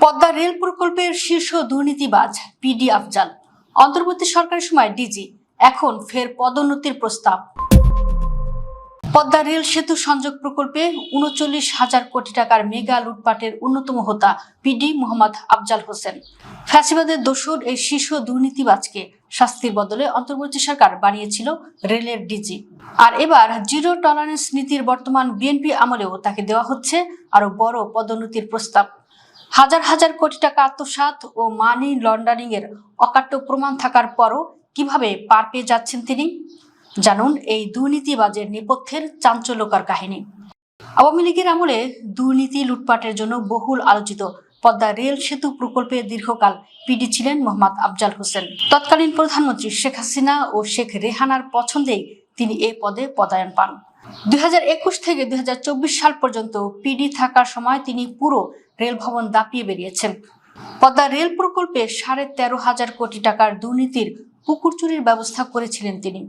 Padma rail প্রকল্পের শীর্ষ দুর্নীতিবাজ পিডি আফজাল অন্তর্বর্তী সরকারের সময় ডিজি, এখন ফের পদোন্নতির প্রস্তাব। পদ্মা রেল সেতু সংযোগ প্রকল্পে ৩৯,০০০ কোটি টাকার মেগা লুটপাটের অন্যতম হোতা পিডি মোহাম্মদ আফজাল হোসেন। ফ্যাসিবাদের দোসর এই শীর্ষ দুর্নীতিবাজকে শাস্তির বদলে অন্তর্বর্তী সরকার বানিয়েছিল রেলের ডিজি। আর এবার জিরো টলারেন্স নীতির বর্তমান বিএনপি আমলেও তাকে দেওয়া হচ্ছে আরো বড় পদোন্নতির প্রস্তাব। হাজার হাজার কোটি টাকা আত্মসাৎ ও মানি লন্ডারিং এর অকাট্য প্রমাণ থাকার পরও কিভাবে পার পেয়ে যাচ্ছেন তিনি, জানুন এই দুর্নীতিবাজের নেপথ্যের চাঞ্চল্যকর কাহিনী। আওয়ামী লীগের আমলে দুর্নীতি লুটপাটের জন্য বহুল আলোচিত পদ্মা রেল সেতু প্রকল্পে দীর্ঘকাল পিডি ছিলেন মোহাম্মদ আফজাল হোসেন। তৎকালীন প্রধানমন্ত্রী শেখ হাসিনা ও শেখ রেহানার পছন্দেই তিনি এ পদে পদায়ন পান। 2021 থেকে 2024 সাল পর্যন্ত পিডি থাকার সময় তিনি পুরো রেল ভবন দাপিয়ে বেরিয়েছেন। পদ্মা রেল প্রকল্পে 13,500 কোটি টাকার দুর্নীতির পুকুর চুরির ব্যবস্থা করেছিলেন তিনি।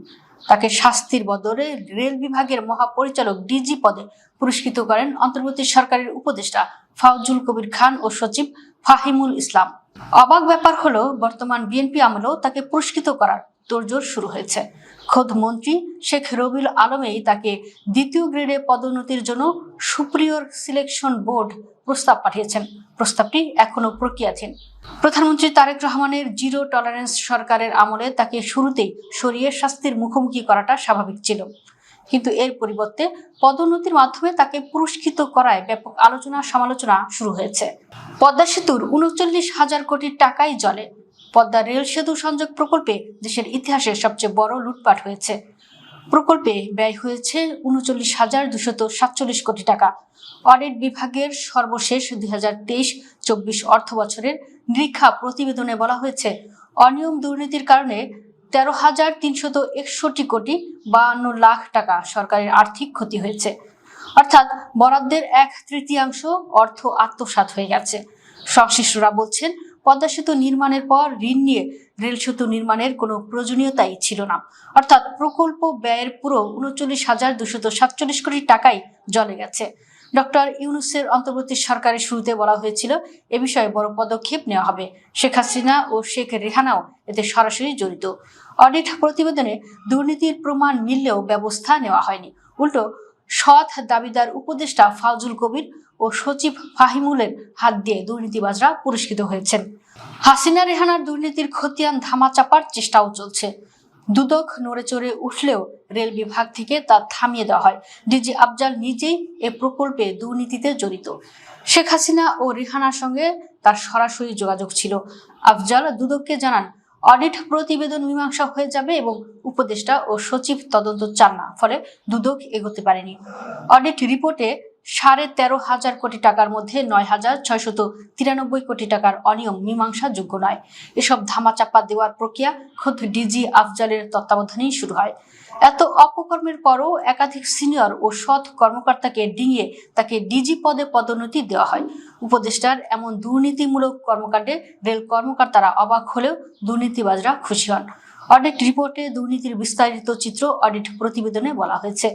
তাকে শাস্তির বদলে রেল বিভাগের মহাপরিচালক ডিজি পদে পুরস্কৃত করেন অন্তর্বর্তী সরকারের উপদেষ্টা ফাউজুল কবির খান ও সচিব ফাহিমুল ইসলাম। অবাক ব্যাপার হলো, বর্তমান বিএনপি আমলেও তাকে পুরস্কৃত করার তোড়জোড় শুরু হয়েছে। খোদ মন্ত্রী শেখ রবিউল আলমই তাকে দ্বিতীয় গ্রেডে পদোন্নতির জন্য সুপ্রিয়র সিলেকশন বোর্ড প্রস্তাব পাঠিয়েছেন। প্রস্তাবটি এখনো প্রক্রিয়াধীন। প্রধানমন্ত্রী তারেক রহমানের জিরো টলারেন্স সরকারের আমলে তাকে শুরুতেই সরিয়ে শাস্তির মুখোমুখি করাটা স্বাভাবিক ছিল, কিন্তু এর পরিবর্তে পদোন্নতির মাধ্যমে তাকে পুরস্কৃত করায় ব্যাপক আলোচনা সমালোচনা শুরু হয়েছে। পদ্মা সেতুর ৩৯,০০০ কোটি টাকাই জলে। পদ্মা রেল সেতু সংযোগ প্রকল্পে দেশের ইতিহাসে সবচেয়ে বড় লুটপাট হয়েছে। প্রকল্পে ব্যয় হয়েছে ৩৯,২৪৭ কোটি টাকা। অডিট বিভাগের সর্বশেষ 2023-24 অর্থ বছরের নিরীক্ষা প্রতিবেদনে বলা হয়েছে, অনিয়ম দুর্নীতির কারণে 13,361 কোটি 52 লাখ টাকা সরকারের আর্থিক ক্ষতি হয়েছে। অর্থাৎ বরাদ্দের 1/3 অর্থ আত্মসাৎ হয়ে গেছে। সংশ্লিষ্টরা বলছেন, পদ্মা সেতু নির্মাণের পর ঋণ নিয়ে রেল সেতু নির্মাণের কোনো প্রয়োজনীয়তাই ছিল না। অর্থাৎ প্রকল্প ব্যয়ের পুরো ৩৯,247 কোটি টাকাই জলে গেছে। ডক্টর ইউনূসের অন্তর্বর্তী সরকারের শুরুতে বলা হয়েছিল এ বিষয়ে বড় পদক্ষেপ নেওয়া হবে। শেখ হাসিনা ও শেখ রেহানাও এতে সরাসরি জড়িত। অডিট প্রতিবেদনে দুর্নীতির প্রমাণ মিললেও ব্যবস্থা নেওয়া হয়নি। উল্টো সৎ দাবিদার উপদেষ্টা ফাউজুল কবির ও সচিব ফাহিমুলের হাত দিয়ে দুর্নীতিবাজরা পুরস্কৃত হয়েছেন। হাসিনা রেহানার দুর্নীতির খতিয়ান ধামাচাপার চেষ্টাও চলছে। দুদক নড়ে চড়ে উঠলেও রেল বিভাগ থেকে তা থামিয়ে দেওয়া হয়। ডিজি আফজাল নিজেই এ প্রকল্পে দুর্নীতিতে জড়িত। শেখ হাসিনা ও রেহানার সঙ্গে তার সরাসরি যোগাযোগ ছিল। আফজাল দুদককে জানান, অডিট প্রতিবেদন মীমাংসা হয়ে যাবে এবং উপদেষ্টা ও সচিব তদন্ত চান না, ফলে দুদক এগোতে পারেনি। অডিট রিপোর্টে 13,500 কোটি টাকার মধ্যে 9,693 কোটি টাকার অনিয়ম মীমাংসা যোগ্য নয়। এসব ধামাচাপা দেওয়ার প্রক্রিয়া খোদ ডিজি আফজালের তত্ত্বাবধানেই শুরু হয়। এত অপকর্মের পরও একাধিক সিনিয়র ও সৎ কর্মকর্তাকে ডিঙিয়ে তাকে ডিজি পদে পদোন্নতি দেওয়া হয়। উপদেষ্টার এমন দুর্নীতিমূলক কর্মকাণ্ডে রেল কর্মকর্তারা অবাক হলেও দুর্নীতিবাজরা খুশি হন। অডিট রিপোর্টে দুর্নীতির বিস্তারিত চিত্র অডিট প্রতিবেদনে বলা হয়েছে।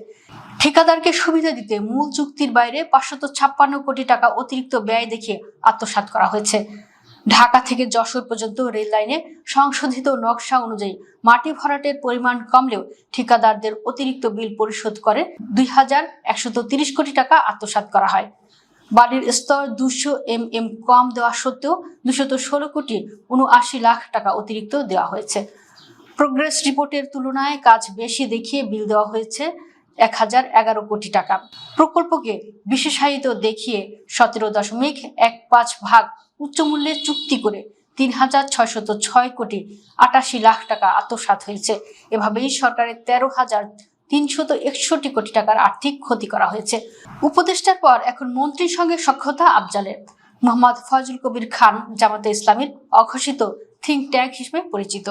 ঠিকাদারকে সুবিধা দিতে মূল চুক্তির বাইরে 556 কোটি টাকা অতিরিক্ত ব্যয় দেখিয়ে আত্মসাৎ করা হয়েছে। ঢাকা থেকে যশোর পর্যন্ত রেল লাইনে সংশোধিত নকশা অনুযায়ী মাটি ভরাটের পরিমাণ কমলেও ঠিকাদারদের অতিরিক্ত বিল পরিশোধ করে 2,130 কোটি টাকা আত্মসাৎ করা হয়। বালির স্তর 200 mm কম দেওয়া সত্ত্বেও 216 কোটি 79 লাখ টাকা অতিরিক্ত দেওয়া হয়েছে। প্রোগ্রেস রিপোর্টের তুলনায় কাজ বেশি দেখিয়ে বিল দেওয়া হয়েছে 1,011 কোটি টাকা। প্রকল্পকে বিশেষায়িত দেখিয়ে 17.15 ভাগ উচ্চ মূল্যে চুক্তি করে 3,606 কোটি 88 লাখ টাকা আত্মসাৎ হয়েছে। এভাবেই সরকারের 13,361 কোটি টাকার আর্থিক ক্ষতি করা হয়েছে। উপদেষ্টার পর এখন মন্ত্রীর সঙ্গে সখ্যতা আফজালের। মোহাম্মদ ফাউজুল কবির খান জামাতে ইসলামীর অঘোষিত থিঙ্ক ট্যাঙ্ক হিসেবে পরিচিত।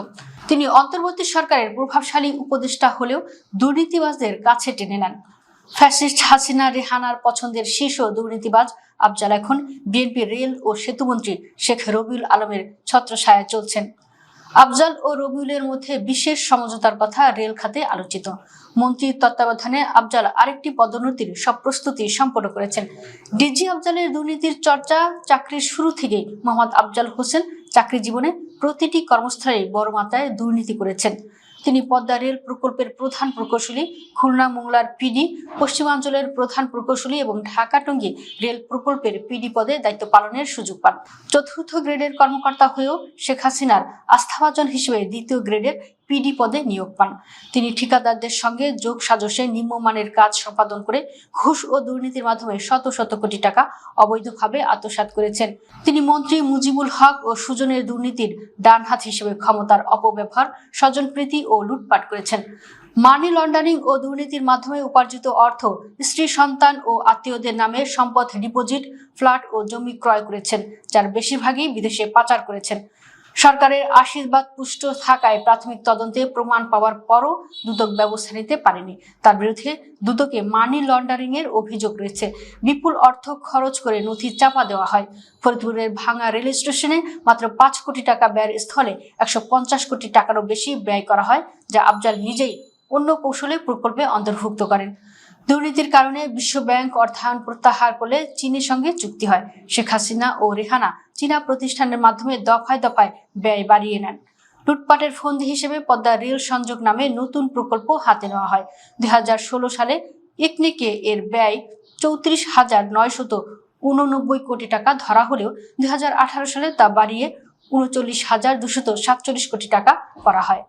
তিনি অন্তর্বর্তী সরকারের প্রভাবশালী উপদেষ্টা হলেও দুর্নীতিবাজদের কাছে টেনে নেন। ফ্যাসিস্ট হাসিনা রেহানার পছন্দের শীর্ষ দুর্নীতিবাজ আফজাল এখন বিএনপি রেল ও সেতুমন্ত্রী শেখ রবিউল আলমের ছত্রছায়ায় চলছেন। আফজাল ও রবিউলের মধ্যে বিশেষ সমঝোতার কথা রেল খাতে আলোচিত। মন্ত্রীর তত্ত্বাবধানে আফজাল আরেকটি পদোন্নতির সব প্রস্তুতি সম্পন্ন করেছেন। ডিজি আফজালের দুর্নীতির চর্চা চাকরির শুরু থেকেই। মোহাম্মদ আফজাল হোসেন চাকরি জীবনে প্রতিটি কর্মস্থলে বড় মাত্রায় দুর্নীতি করেছেন। তিনি পদ্মা রেল প্রকল্পের প্রধান প্রকৌশলী, খুলনা মোংলার পিডি, পশ্চিমাঞ্চলের প্রধান প্রকৌশলী এবং ঢাকা টঙ্গী রেল প্রকল্পের পিডি পদে দায়িত্ব পালনের সুযোগ পান। চতুর্থ গ্রেডের কর্মকর্তা হয়েও শেখ হাসিনার আস্থাভাজন হিসেবে দ্বিতীয় গ্রেডের পিডি পদে নিয়োগ পান। তিনি ঠিকাদারদের সঙ্গে যোগ সাজসে নিম্নমানের কাজ সম্পাদন করে ঘুষ ও দুর্নীতির মাধ্যমে শত শত কোটি টাকা অবৈধভাবে আত্মসাৎ করেছেন। তিনি মন্ত্রী মুজিবুল হক ও সুজনের দুর্নীতির ডান হাত হিসেবে ক্ষমতার অপব্যবহার, স্বজনপ্রীতি ও লুটপাট করেছেন। মানি লন্ডারিং ও দুর্নীতির মাধ্যমে উপার্জিত অর্থ স্ত্রী, সন্তান ও আত্মীয়দের নামে সম্পদ ডিপোজিট, ফ্ল্যাট ও জমি ক্রয় করেছেন, যার বেশিরভাগই বিদেশে পাচার করেছেন। সরকারের আশীর্বাদ পুষ্ট থাকায় প্রাথমিক তদন্তে প্রমাণ পাওয়ার পরও দুদক ব্যবস্থা নিতে পারেনি। তার বিরুদ্ধে দুদকে মানি লন্ডারিং এর অভিযোগ রয়েছে। বিপুল অর্থ খরচ করে নথি চাপা দেওয়া হয়। ফরিদপুরের ভাঙা রেল স্টেশনে মাত্র 5 কোটি টাকা ব্যয়ের স্থলে 150 কোটি টাকারও বেশি ব্যয় করা হয়, যা আফজাল নিজেই অন্য কৌশলে প্রকল্পে অন্তর্ভুক্ত করেন। দুর্নীতির কারণে বিশ্ব ব্যাংক অর্থায়ন প্রত্যাহার করলে চীনের সঙ্গে চুক্তি হয়। শেখ হাসিনা ও রেহানা চীনা প্রতিষ্ঠানের মাধ্যমে দফায় দফায় ব্যয় বাড়িয়ে নেন। লুটপাটের ফন্দি হিসেবে পদ্মা রেল সংযোগ নামে নতুন প্রকল্প হাতে নেওয়া হয়। 2016 সালে ইকনিকে এর ব্যয় 34,989 কোটি টাকা ধরা হলেও 2018 সালে তা বাড়িয়ে 39,247 কোটি টাকা করা হয়।